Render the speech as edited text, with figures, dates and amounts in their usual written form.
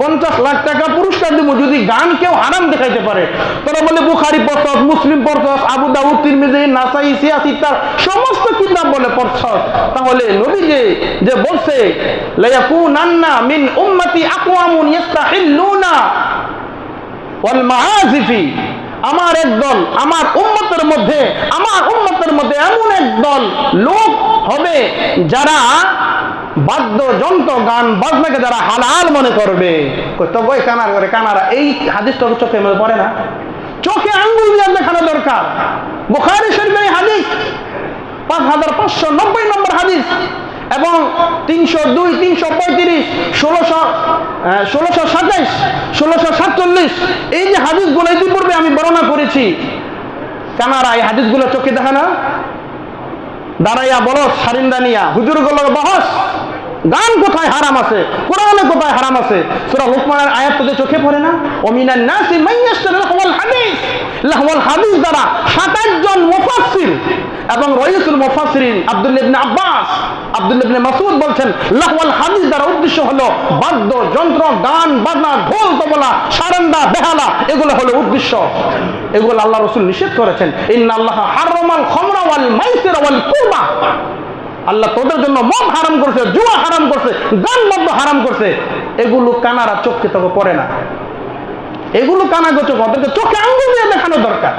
50 লাখ টাকা পুরস্কার দিব যদি গান কেউ হারাম দেখাইতে পারে। তারা বলে বুখারী পড়ছস, মুসলিম পড়ছস, আবু দাউদ, তিরমিজি, নাসাই, সিয়াসিত্তার সমস্ত কিতাব বলে পড়ছস, তাহলে নবী যে বলছে লা ইয়াকুনান্না মিন উম্মতি আকওয়ামুন ইস্তাহিল্লুনা ওয়াল মাআজিফি, আমার একদল আমার উম্মতের মধ্যে এমন একদল লোক হবে যারা বাদ্যযন্ত্র গান বাজনাকে যারা হালাল মনে করবে। তো বই কানার করে কানারা এই হাদিসটা চোখে মনে পড়ে না? চোখে আঙ্গুল দিয়ে দেখানো দরকার। বুখারী শরীফের হাদিস 5590 নম্বর হাদিস এবং 302, 335, 1627, 1647 এই যে হাদিসগুলো ইতিপূর্বে আমি বর্ণনা করেছি, কানারা এই হাদিসগুলো চোখে দেখে না? দাঁড়াইয়া বলস সারিন্দানিয়া হুজুরগুলোর বহস, গান কোথায় হারাম আছে, কোরআনে কোথায় হারাম আছে? সূরা লুকমানের আয়াত তো চোখে পড়ে না? ওমিনান নাসি মান ইয়াশতারি লাহওয়াল হাদিস, লাহওয়াল হাদিস দ্বারা 27 জন মুফাসসির এবং রাইসুল মুফাসসিরিন আব্দুল্লাহ ইবনে আব্বাস, আব্দুল্লাহ ইবনে মাসউদ বলছেন লাহওয়াল হাদিস দ্বারা উদ্দেশ্য হলো বাদ্যযন্ত্র, গান বাজনা, ঢোল তবলা, সারেন্দা, বেহালা, এগুলো হলো উদ্দেশ্য। এগুলো আল্লাহ রাসূল নিষেধ করেছেন। ইন্নাল্লাহা হারামাল খামরা ওয়াল মাইসিরা ওয়াল কুরবা, আল্লাহ তোদের জন্য মদ হারাম করছে, জুয়া হারাম করছে, গান বাদ্য হারাম করছে। এগুলো কানারা চোখে তবে পড়ে না, এগুলো কানা গোচক, ওদেরকে চোখে আঙ্গুল দিয়ে দেখানো দরকার।